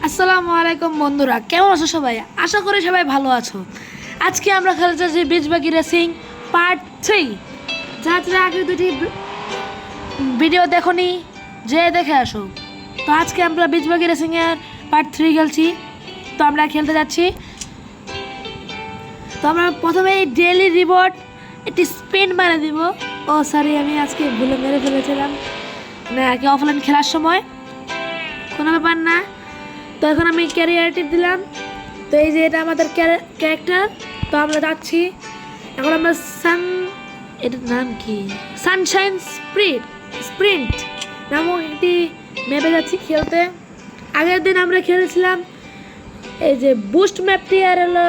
আসসালামু আলাইকুম বন্ধুরা, কেমন আছো সবাই? আশা করি সবাই ভালো আছো। আজকে আমরা খেলতে যাচ্ছি বিচবাগি রেসিং পার্ট 3। যারা আগে দুটি ভিডিও দেখোনি, যে দেখে আসো। তো আজকে আমরা বিচবাগি রেসিংয়ের পার্ট 3 খেলছি। তো আমরা খেলতে যাচ্ছি। তো আমরা প্রথমে ডেইলি রিওয়ার্ড একটি স্পিন মেরে দিব। ও সরি, আমি আজকে ভুলে মেরে ফেলেছিলাম না আর কি, অফলাইন খেলার সময়। কোনো ব্যাপার না। তো এখন আমি ক্যারিয়ার টিপ দিলাম। তো এই যে এটা আমাদের ক্যারেক্টার। তো আমরা যাচ্ছি এখন। আমরা এটার নাম কি, সানশাইন স্প্রিন্ট নামক একটি ম্যাপে যাচ্ছি খেলতে। আগের দিন আমরা খেলেছিলাম এই যে বুস্ট ম্যাপটি, আর হলো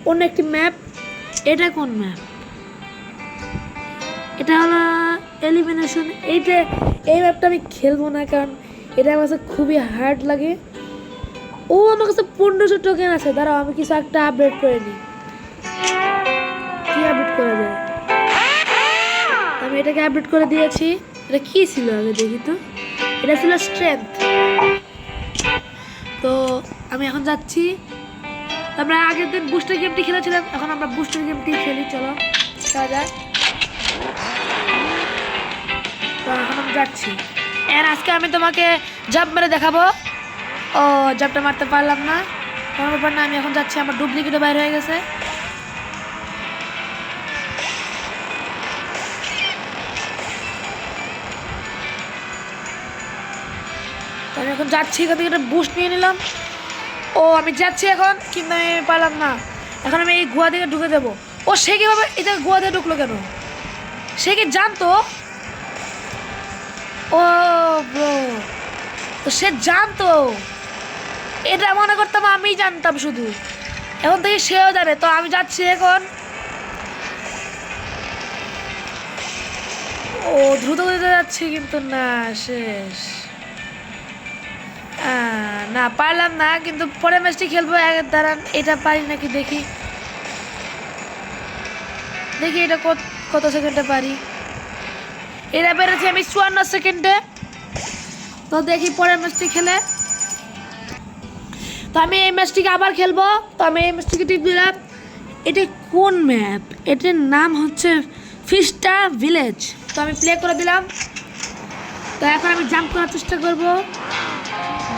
অন্য একটি ম্যাপ। এটা কোন ম্যাপ? এটা হলো এলিমিনেশন। এই ম্যাপটা আমি খেলবো না, কারণ এটা আমার কাছে খুবই হার্ড লাগে। ও আমার কাছে 1500 টোকেন আছে। দাঁড়াও, আমি কিছু একটা আপডেট করে নিই। কি আপডেট করা যায়? আমি এটাকে আপডেট করে দিয়েছি। এটা কি ছিল আগে দেখি তো। এটা ছিল স্ট্রেংথ। তো আমি এখন যাচ্ছি। আমরা আগের দিন বুস্টার গেমটি খেলেছিলাম, এখন আমরা বুস্টার গেমটি খেলি। চলো যাওয়া যাক। তো এখন আমি যাচ্ছি। আর আজকে আমি তোমাকে জাম্প মেরে দেখাবো। ও জাম্পটা মারতে পারলাম না, কোনো ব্যাপার না। আমি এখন যাচ্ছি। আমার ডুপ্লিকেটও বাইর হয়ে গেছে। আমি এখন যাচ্ছি, এখান থেকে একটা বুস্ট নিয়ে নিলাম। ও আমি যাচ্ছি এখন, কিন্তু আমি পারলাম না। এখন আমি এই গুহা দিকে ঢুকে যাবো। ও সে কীভাবে এটা গুহা দিয়ে ঢুকলো কেন? সে কি জানতো? ও ব্রো, তো সে জানতো। এটা মনে করতাম আমি জানতাম শুধু, এখন থেকে সেও জানে। তো আমি যাচ্ছি এখন। ও দ্রুত গতিতে যাচ্ছি, কিন্তু না, শেষ। না, পারলাম না। কিন্তু পরের ম্যাচটি খেলবো। দাঁড়ান, এটা পারি নাকি দেখি। দেখি এটা কত সেকেন্ডে পারি। এটা পেরেছি আমি 54 সেকেন্ডে। তো দেখি পরের ম্যাচটি খেলে। তো আমি এই ম্যাচটিকে আবার খেলবো। তো আমি এই ম্যাচটিকে টিপ দিলাম। এটা কোন ম্যাপ? এটার নাম হচ্ছে ফিস্টা ভিলেজ। তো আমি প্লে করে দিলাম। তো এখন আমি জাম্প করার চেষ্টা করব,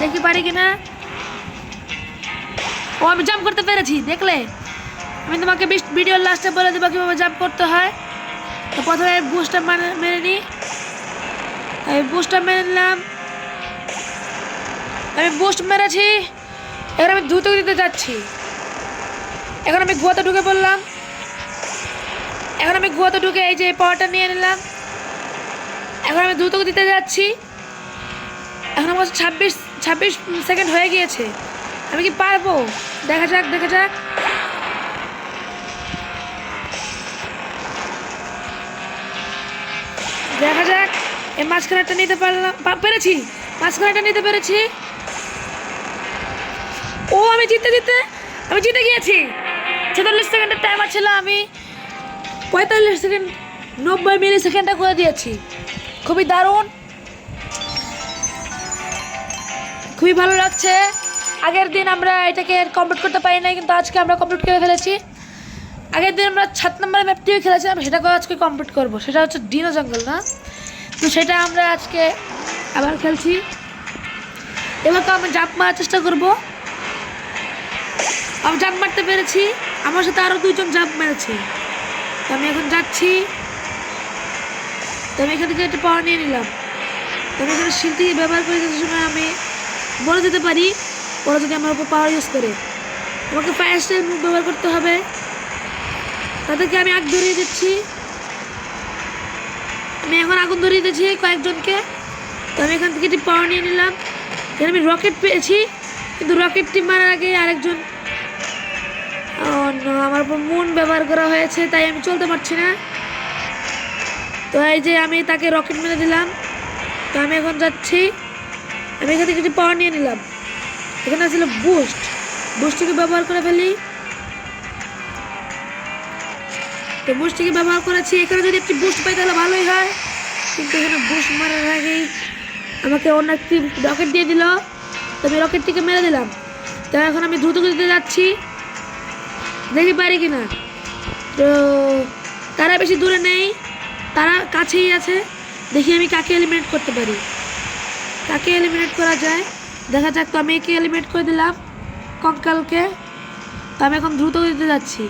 দেখি পারি কিনা। ও আমি জাম্প করতে পেরেছি, দেখলে? আমি তোমাকে ভিডিওর লাস্টে বলে দেবো কীভাবে জাম্প করতে হয়। তো প্রথমে বুস্টটা মেরে নিই। আমি বুস্টটা মেরে নিলাম। আমি বুস্ট মেরেছি। এবার আমি দ্রুত দিতে যাচ্ছি। এখন আমি গুহাতে ঢুকে পড়লাম। এখন আমি গুহাতে ঢুকে এই যে পাওয়ারটা নিয়ে নিলাম। এখন আমি দ্রুত দিতে যাচ্ছি। এখন আমার 26 সেকেন্ড হয়ে গিয়েছে। আমি কি পারবো? দেখা যাক। এই মাঝখানেটা নিতে পেরেছি। মাঝখানেটা নিতে পেরেছি। ও আমি জিতে গিয়েছি। 46 সেকেন্ডের টাইমার ছিল, আমি 45 সেকেন্ড 90 মিলি সেকেন্ডটা করে দিয়েছি। খুবই দারুণ, খুবই ভালো লাগছে। আগের দিন আমরা এটাকে কমপ্লিট করতে পারি নাই, কিন্তু আজকে আমরা কমপ্লিট করে ফেলেছি। আগের দিন আমরা 7 নম্বরের ম্যাপটিও খেলেছিলাম, সেটাকেও আজকে কমপ্লিট করবো। সেটা হচ্ছে ডিনো জঙ্গল, না? তো সেটা আমরা আজকে আবার খেলছি। এবার তো আমি জাম্প মারার চেষ্টা করবো। আমি জাম্প মারতে পেরেছি। আমার সাথে আরও 2 জন জাম্প মেরেছে। তো আমি এখন যাচ্ছি। তো আমি এখান থেকে একটা পাওয়ার নিয়ে নিলাম। তো আমি এখানে শিল্পী ব্যবহার করে যাওয়ার সময় আমি বলে যেতে পারি, ওরা যদি আমার উপর পাওয়ার ইউজ করে। আমাকে ফায়ার স্টাইল মুভ ব্যবহার করতে হবে। তাদেরকে আমি আগ ধরিয়ে দিচ্ছি। আমি এখন আগুন ধরিয়ে দিচ্ছি কয়েকজনকে। তো আমি এখান থেকে একটি পাওয়ার নিয়ে নিলাম। এখানে আমি রকেট পেয়েছি, কিন্তু রকেটটি মারার আগে আরেকজন আমার উপর মুন ব্যবহার করা হয়েছে, তাই আমি চলতে পারছি না। তো এই যে আমি তাকে রকেট মেরে দিলাম। তো আমি এখন যাচ্ছি। আমি এখান থেকে একটি পাওয়ার নিয়ে নিলাম। এখানে ছিল বুস্টটিকে ব্যবহার করে ফেলি। তো বুস্টটিকে ব্যবহার করেছি। এখানে যদি একটি বুস্ট পাই তাহলে ভালোই হয়, কিন্তু এখানে বুস্ট মারার আগেই আমাকে অন্য একটি রকেট দিয়ে দিল। তো আমি রকেটটিকে মেরে দিলাম। তো এখন আমি দ্রুত গতিতে যাচ্ছি, দেখি পারি কিনা। তো তারা বেশি দূরে নেই, তারা কাছেই আছে। দেখি আমি কাকে এলিমিনেট করতে পারি, কাকে এলিমিনেট করা যায় দেখা যাক। তো আমি একে এলিমিনেট করে দিলাম, কঙ্কালকে। তো আমি এখন দ্রুত গতিতে যাচ্ছি,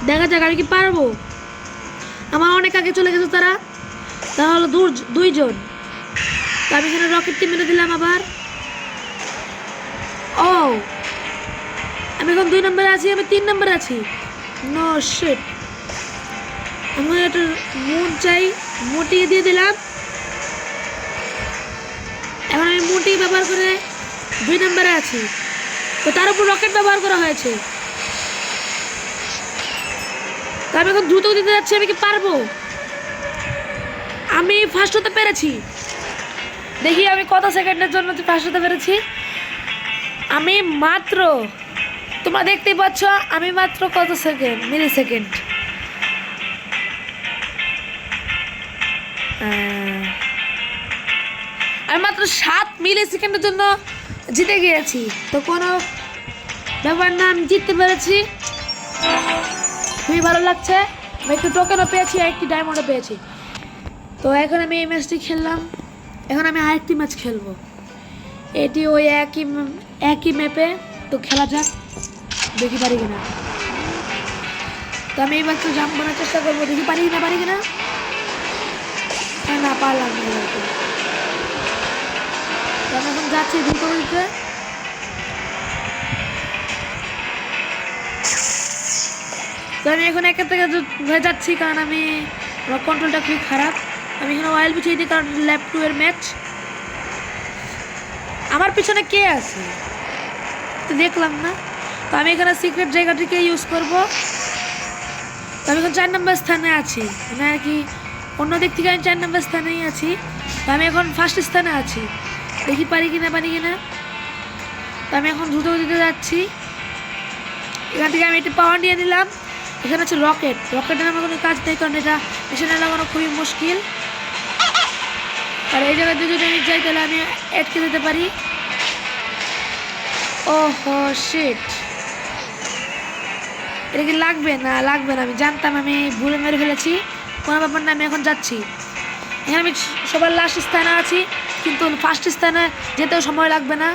দেখা যাক আমি কি পারবো। আমার অনেক আগে চলে গেছে তারা, তাহলে দুইজন। তো আমি এখানে রকেটটি মেরে দিলাম আবার। ও আমি এখন 2 নম্বরে আছি, আমি 3 নম্বরে আছি। নো শিট, আমি একটা মুন চাই, মুনটিকে দিয়ে দিলাম। এখন আমি মুনটিকে ব্যবহার করে 2 নম্বরে আছি। তো তার উপর রকেট ব্যবহার করা হয়েছে। তো আমি এখন দ্রুত দিতে যাচ্ছি, আমি কি পারবো? আমি ফার্স্ট হতে পেরেছি। দেখি আমি কত সেকেন্ডের জন্য ফার্স্ট হতে পেরেছি। আমি মাত্র, তোমরা দেখতেই পাচ্ছ, আমি মাত্র কত সেকেন্ড, মিলি সেকেন্ড। আমি মাত্র 7 মিলি সেকেন্ডের জন্য জিতে গিয়েছি। তো কোনো ব্যাপার না, আমি জিততে পেরেছি, খুবই ভালো লাগছে। আমি একটু টোকেনও পেয়েছি, একটি ডায়মন্ডও পেয়েছি। তো এখন আমি এই ম্যাচটি খেললাম, এখন আমি আরেকটি ম্যাচ খেলবো। এটি ওই একই ম্যাপে। তো খেলা যাক, দেখি পারি কিনা। তো আমি এবার তো জাম্প মারার চেষ্টা করবো, দেখি পারি কিনা। না পারলাম না। তো আমি এখন যাচ্ছি দ্রুত গতিতে। তো আমি এখন একের থেকে হয়ে যাচ্ছি, কারণ আমি আমার কন্ট্রোলটা খুবই খারাপ। আমি এখানে অয়েল বিছিয়ে দিই, কারণ ল্যাব 2 এর ম্যাচ। আমার পিছনে কে আছে তো দেখলাম না। তো আমি এখানে সিক্রেট জায়গাটিকে ইউজ করব। তো আমি এখন 4 নম্বর স্থানে আছি, মানে আর কি অন্য দিক থেকে আমি 4 নম্বর স্থানেই আছি। তো আমি এখন ফার্স্ট স্থানে আছি, দেখি পারি কিনা। তো আমি এখন দ্রুত দিতে যাচ্ছি। এখান থেকে আমি একটি পাওয়ার নিয়ে নিলাম। এখানে হচ্ছে রকেটের আমার কোনো কাজ নেই, কারণ এটা মিশনে লাগানো খুবই মুশকিল। আর এই জায়গাতে যদি আমি যাই তাহলে আমি আটকে যেতে পারি। ওহো শিট, এটা কি লাগবে না? আমি জানতাম, আমি ভুলে মেরে ফেলেছি। কোনো ব্যাপার না, আমি এখন যাচ্ছি। এখানে আমি সবার লাস্ট স্থানে আছি, কিন্তু ফার্স্ট স্থানে যেতেও সময় লাগবে না।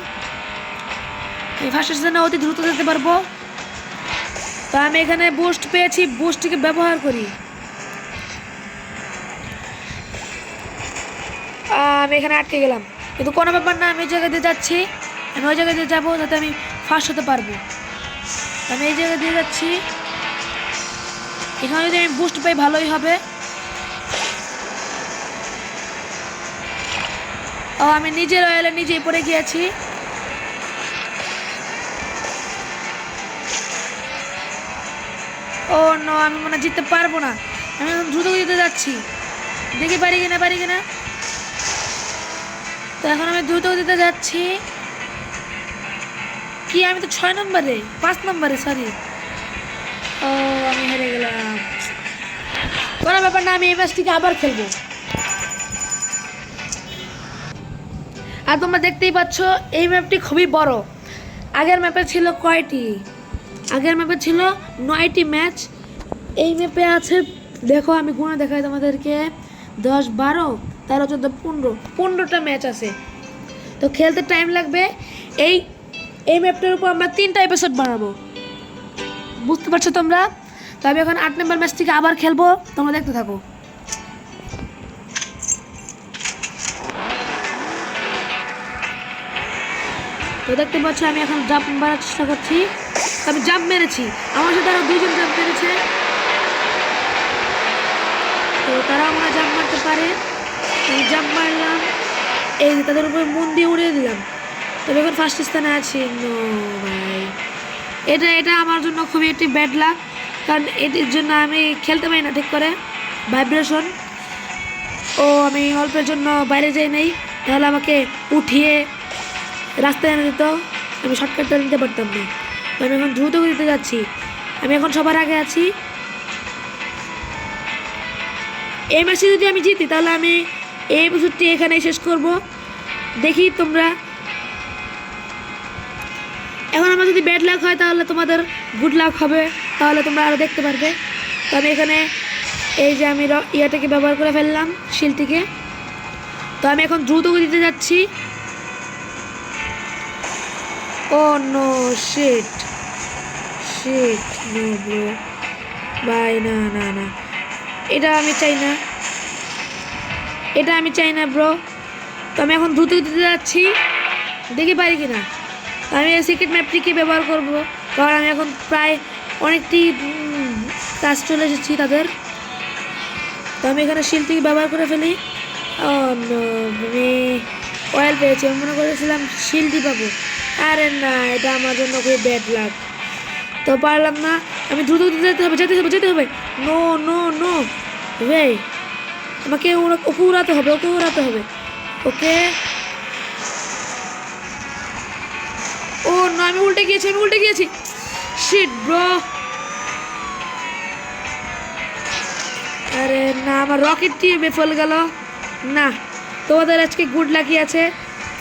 এই ফার্স্ট স্থানে অতি দ্রুত যেতে পারবো। তো আমি এখানে বুস্ট পেয়েছি, বুস্টটিকে ব্যবহার করি। আমি এখানে আটকে গেলাম, কিন্তু কোনো ব্যাপার না, আমি এই জায়গা দিয়ে যাচ্ছি। আমি ওই জায়গায় দিয়ে যাবো যাতে আমি ফার্স্ট হতে পারবো। আমি এই জায়গায় দিয়ে যাচ্ছি। এখানে যদি আমি বুস্ট পাই ভালোই হবে। ও আমি নিজের অয়েলে নিজেই পড়ে গিয়েছি। ও নো, আমি মনে হয় জিততে পারবো না। আমি এখন দ্রুত গতিতে যাচ্ছি, দেখি পারি কিনা। তো এখন আমি দ্রুত গতিতে যাচ্ছি। কি আমি তো 5 নম্বরে, সরি। ও আমি হেরে গেলাম। কোনো ব্যাপার না, আমি এই ম্যাচটিকে আবার খেলবো। আর তোমরা দেখতেই পাচ্ছ এই ম্যাপটি খুবই বড়। আগের ম্যাপে ছিল কয়টি? আগের ম্যাপে ছিল 9টি ম্যাচ। এই ম্যাপে আছে, দেখো আমি গুণে দেখাই তোমাদেরকে, 10, 12, 13, 14, 15টা ম্যাচ আছে। তো খেলতে টাইম লাগবে। এই ম্যাপটার উপর আমরা 3টা এপিসোড বানাবো, বুঝতে পারছো তোমরা? তো আমি এখন 8 নম্বর ম্যাচ থেকে আবার খেলবো, তোমরা দেখতে থাকো। তো দেখতে পাচ্ছ আমি এখন জাম্প মারার চেষ্টা করছি। আমি জাম্প মেরেছি, আমার সাথে আরো 2জন জাম্প মেরেছে। তো তারাও মনে হয় জাম্প মারতে পারে। আমি জাম্প মারলাম, এই যে তাদের উপরে মন দিয়ে উড়িয়ে দিলাম। তবে এখন ফার্স্ট স্থানে আছি। নো ভাই, এটা আমার জন্য খুবই একটি ব্যাড লাক, কারণ এটির জন্য আমি খেলতে পারি না ঠিক করে, ভাইব্রেশন। ও আমি অল্পের জন্য বাইরে যাই নাই, তাহলে আমাকে উঠিয়ে রাস্তায় এনে দিত, আমি শর্টকাটটা নিতে পারতাম না। তো আমি এখন দ্রুত গতিতে যাচ্ছি, আমি এখন সবার আগে আছি। এই ম্যাচে যদি আমি জিতি তাহলে আমি এই এপিসোডটি এখানেই শেষ করব। দেখি তোমরা এখন আমার যদি ব্যাড লাক হয় তাহলে তোমাদের গুড লাক হবে, তাহলে তোমরা আরও দেখতে পারবে। তো আমি এখানে এই যে আমি ইয়াটাকে ব্যবহার করে ফেললাম, শিলটিকে। তো আমি এখন দ্রুত দিতে যাচ্ছি। Oh no shit shit no bro ভাই, না না না, এটা আমি চাই না, এটা আমি চাই না ব্রো। তো আমি এখন দ্রুত দিতে যাচ্ছি, দেখি পারি কি না। আমি এই সিক্রেট ম্যাপটিকে ব্যবহার করব, কারণ আমি এখন প্রায় অনেকটি কাজ চলে এসেছি তাদের। তো আমি এখানে শিলটিকে ব্যবহার করে ফেলি। আমি অয়েল পেয়েছি, আমি মনে করেছিলাম শিলটি পাবো। আরে না, এটা আমার জন্য খুবই ব্যাড লাক। তো পারলাম না, আমি দ্রুত যেতে হবে, যেতে হবে, যেতে হবে। নো নো নো রে, আমাকে ওকে উড়াতে হবে, ওকে উড়াতে হবে। ওকে, ও না, আমি উল্টে গিয়েছি, আমি উল্টে গিয়েছি। শিট ব্রো, আরে না, আমার রকেটটি বেফল গেল। না, তোমাদের আজকে গুড লাকি আছে,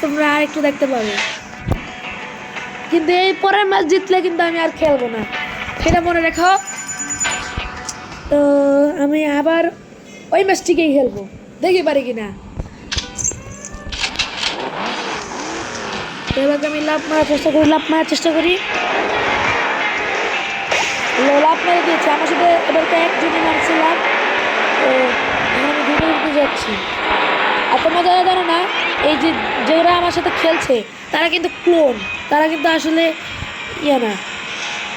তোমরা আর একটু দেখতে পাবে। কিন্তু এই পরের ম্যাচ জিতলে কিন্তু আমি আর খেলবো না, সেটা মনে রেখো। তো আমি আবার ওই ম্যাচটিকেই খেলবো, দেখি পারি কিনা। এবার আমি লাভ মারার চেষ্টা করি, লাভ মারার চেষ্টা করি। লাভ মেরে দিয়েছে, আমার সাথে এবার তো একজনই মারছিলাম। তো আমি ঘুরে ঘুরতে যাচ্ছি। আর তোমরা যারা জানো না, এই যে যারা আমার সাথে খেলছে তারা কিন্তু ক্লোন, তারা কিন্তু আসলে ইয়ে না।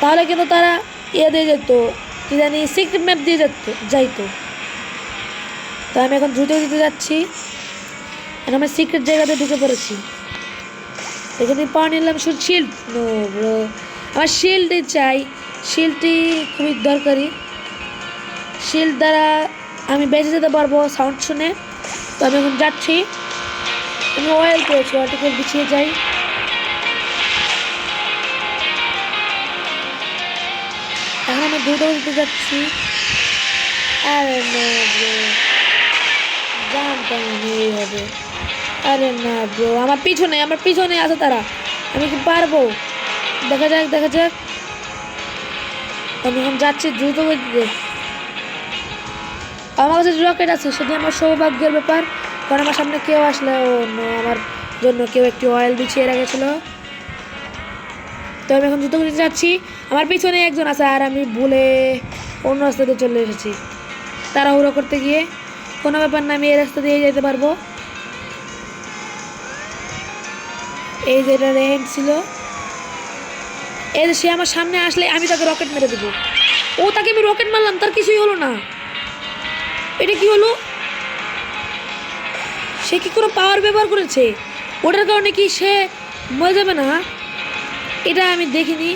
তাহলে কিন্তু তারা ইয়ে দিয়ে যেত, কি জানি সিক্রেট ম্যাপ দিয়ে যাইতো। তো আমি এখন দ্রুত দিতে যাচ্ছি, এখন আমি সিক্রেট জায়গাতে ঢুকে পড়েছি। এখানে পাওয়া নিলাম শুধু শিল্ড। নো ব্রো, আমার শিল্ডই চাই, শিল্ডটি খুবই দরকারি। শিল্ড দ্বারা আমি বেঁচে যেতে পারবো সাউন্ড শুনে। তো আমি এখন যাচ্ছি, আমি অয়েল পেয়েছি, অয়েলটিকে বিছিয়ে যাই। এখন আমি দ্রুত দিতে যাচ্ছি। আরে না ব্রো, জানতাম আমি এই হবে। আরে না ব্রো, আমার পিছনে আছে তারা, আমি কি পারবো? দেখা যাক, দেখা যাক। আমি এখন যাচ্ছি দ্রুত গতিতে। আমার কাছে রকেট আছে, সেটি আমার সৌভাগ্যের ব্যাপার, কারণ আমার সামনে কেউ আসলে আমার জন্য কেউ একটি অয়েল বিছিয়ে রেখেছিল। তো আমি এখন দ্রুত গতিতে যাচ্ছি, আমার পিছনে একজন আছে, আর আমি ভুলে অন্য রাস্তাতে চলে এসেছি তাড়াহুড়ো করতে গিয়ে। কোনো ব্যাপার না, আমি এই রাস্তা দিয়ে যেতে পারবো। এই যে এটা রেন্ট ছিল, এই যে সে আমার সামনে আসলে আমি তাকে রকেট মেরে দেবো। ও, তাকে আমি রকেট মারলাম, তার কিছুই হলো না। এটা কি হলো? সে কি কোনো পাওয়ার ব্যবহার করেছে? ওটার কারণে কি সে মরে যাবে না? এটা আমি দেখিনি।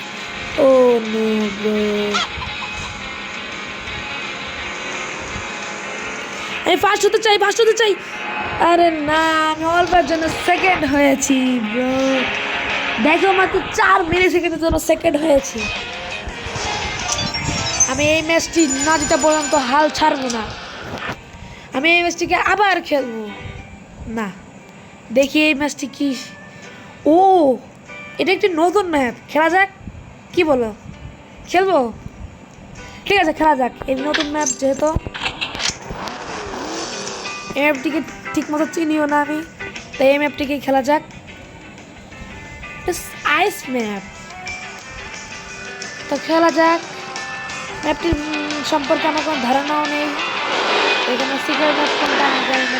ও নো ব্রো, আমি ফার্স্ট হতে চাই, ফার্স্ট হতে চাই। আরে না, আমি অল্পের জন্য সেকেন্ড হয়েছি ব্রো। দেখো, মাত্র 4 মিলি সেকেন্ডের জন্য সেকেন্ড হয়েছি। আমি এই ম্যাচটি না যেটা পর্যন্ত হাল ছাড়বো না, আমি এই ম্যাচটিকে আবার খেলবো। না, দেখি এই ম্যাচটি কি। ও, এটা একটি নতুন ম্যাপ, খেলা যাক, কি বলো? খেলবো? ঠিক আছে, খেলা যাক। এই নতুন ম্যাপ যেহেতু, এই ম্যাপটিকে ঠিক মতো চিনিও না আমি, তাই এই ম্যাপটিকে খেলা যাক। আইস ম্যাপ, তো খেলা যাক। ম্যাপটির সম্পর্কে আমার কোনো ধারণাও নেই। এখানে সিক্রেট ম্যাপ কোনটা আমি জানি না।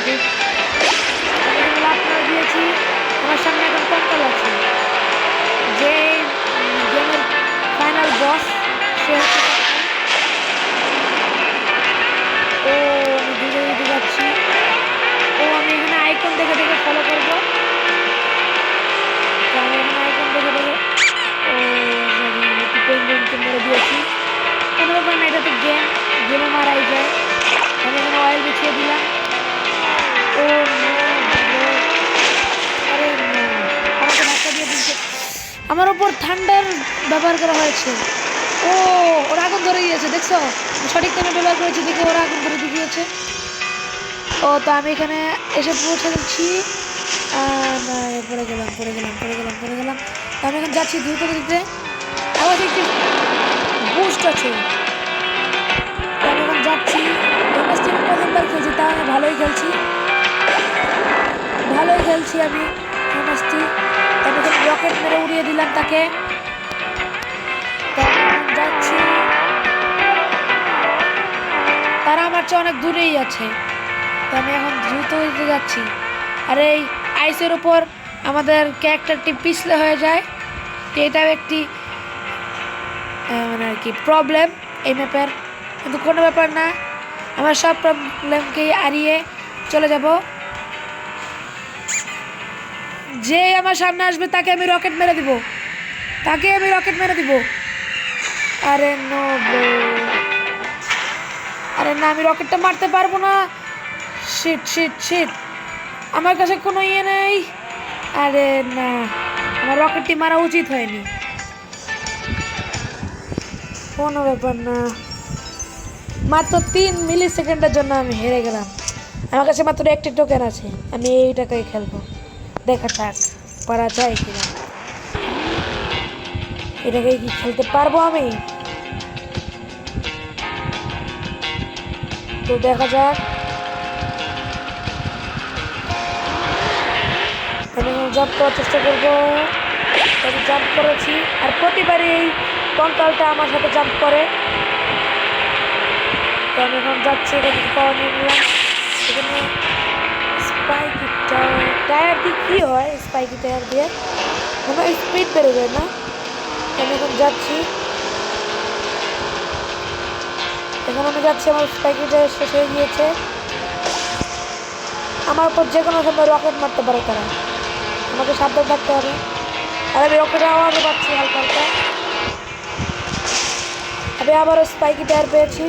এখানে লাভ মার দিয়েছি, আমার সামনে এখন কন্ট্রোল আছে, যে গেমের ফাইনাল বস সে হচ্ছে। ও, আমি দূরে দিতে যাচ্ছি। ও, আমি এখানে আইকন দেখে দেখে ফলো করবো। আমি এখানে আইকন দেখে দেখে মেরে দিয়েছি। কোনো ব্যাপার না, এটা তো গেমে মারাই যায়। আমি এখানে অয়েল বিছিয়ে দিলাম। ও আরে না, আমাকে ধাক্কা দিয়ে দিচ্ছে। আমার ওপর ঠান্ডার ব্যবহার করা হয়েছে। ও, ওরা আগুন ধরে গিয়েছে, দেখছো? সঠিক টাইমে ব্যবহার করেছি দেখে ওরা আগুন ধরে গিয়েছে। ও, তো আমি এখানে এসে পৌঁছে দিচ্ছি। না, পড়ে গেলাম। তো আমি এখন যাচ্ছি দ্রুত গতিতে। আমার একটি বুস্ট আছে, আমি এখন যাচ্ছি। এই ম্যাচটি আমি প্রথমবার খেলছি, তা আমি ভালোই খেলছি আমি এই ম্যাচটি। আমি এখন রকেট মেরে উড়িয়ে দিলাম তাকে। যাচ্ছি, তারা আমার চেয়ে অনেক দূরেই আছে, তো আমি এখন দ্রুত গতিতে যাচ্ছি। আর এই আইসের উপর আমাদের ক্যারেক্টারটি পিছলে হয়ে যায়, তো এটাও একটি মানে আর কি প্রবলেম এই ম্যাপের, কিন্তু কোনো ব্যাপার না, আমার সব প্রবলেমকেই এড়িয়ে চলে যাব। যে আমার সামনে আসবে তাকে আমি রকেট মেরে দিব, আরে নো ব্রো, আরে না, আমি রকেটটা মারতে পারবো না। শিট, আমার কাছে কোনো ইয়ে নেই। আরে না, আমার রকেটটি মারা উচিত হয়নি। কোনো ব্যাপার না, মাত্র 3 মিলি সেকেন্ডের জন্য আমি হেরে গেলাম। আমার কাছে মাত্র একটি টোকেন আছে, আমি এইটাকেই খেলবো, দেখা যাক পারা যায় কিনা। এটাকে কি খেলতে পারবো আমি? তো দেখা যাক। আমি জাম্প করার চেষ্টা করবো, আমি জাম্প করেছি, আর প্রতিবারই এই কঙ্কালটা আমার সাথে জাম্প করে। তো আমি এখন যাচ্ছি, এখানে পাওয়ার নিয়ে নিলাম। এখানে স্পাইকি টায়ার দিয়ে কী হয়? স্পাইকি টায়ার দিয়ে মানে স্পিড বেড়ে যায় না? আমি এখন যাচ্ছি, আমার স্পাইকি টায়ার শেষ হয়ে গিয়েছে। আমার উপর যে কোনো সময় রকেট মারতে পারে তারা, আমাকে সাবধান থাকতে হবে। আর আমি রকেটের আওয়াজও পাচ্ছি হালকা হালকা। আমি আবারও স্পাইকি টায়ার পেয়েছি।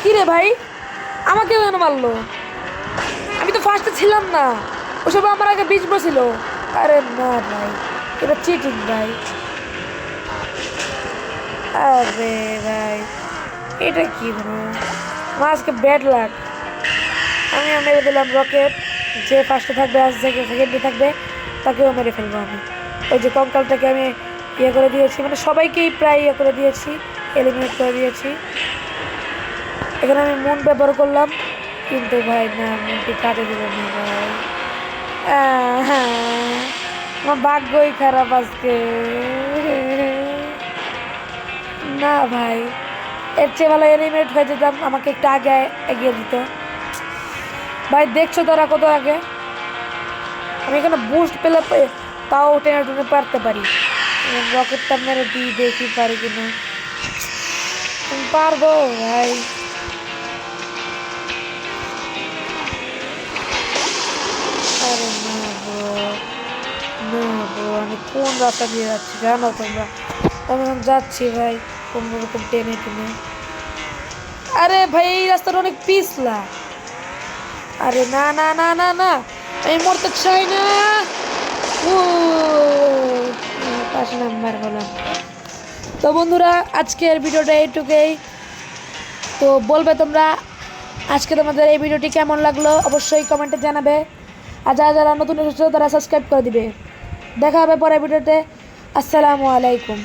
কিরে ভাই, আমাকে কেন মারলো? আমি তো ফার্স্টে ছিলাম না, ওসব আমার আগে বীজ বসছিল। আরে না ভাই, এটা চিটিং ভাই। আরে ভাই, এটা কি ব্রো, আমার আজকে ব্যাড লাক। আমি মেরে দিলাম রকেট, যে ফার্স্টে থাকবে আজ থেকে সেকেন্ডে থাকবে তাকেও মেরে ফেলবো আমি। ওই যে কঙ্কালটাকে আমি ইয়ে করে দিয়েছি, মানে সবাইকেই প্রায় ইয়ে করে দিয়েছি, এলিমিনেট করে দিয়েছি। এখানে আমি মুন ব্যবহার করলাম, কিন্তু ভাই না, মুনটি কাটে দিল না ভাই। আমার ভাগ্যই খারাপ আজকে। না ভাই, এর চেয়ে ভালো এলিমিনেট হয়ে যেতাম, আমাকে একটু আগে এগিয়ে দিত ভাই। দেখছো তারা কত আগে, আমি এখানে বুস্ট পেলে তাও টেনে টুনে পারতে পারি। রকেটটা মেরে দিই, দেখি পারি কিনা। পারবো ভাই। আরে না ব্রো, আমি কোন রাস্তা দিয়ে যাচ্ছি জানো তোমরা? আমি এখন যাচ্ছি ভাই কোনো রকম টেনে টেনে। আরে ভাই, এই রাস্তাটা অনেক পিছলা। আরে না, আমি মরতে চাই না। 5 নাম্বার হলাম। তো বন্ধুরা, আজকের ভিডিওটা এইটুকুই। তো বলবে তোমরা আজকে তোমাদের এই ভিডিওটি কেমন লাগলো, অবশ্যই কমেন্টে জানাবে। আর যারা নতুন এসেছো তারা সাবস্ক্রাইব করে দিবে। দেখা হবে পরের ভিডিওতে। আসসালামু আলাইকুম।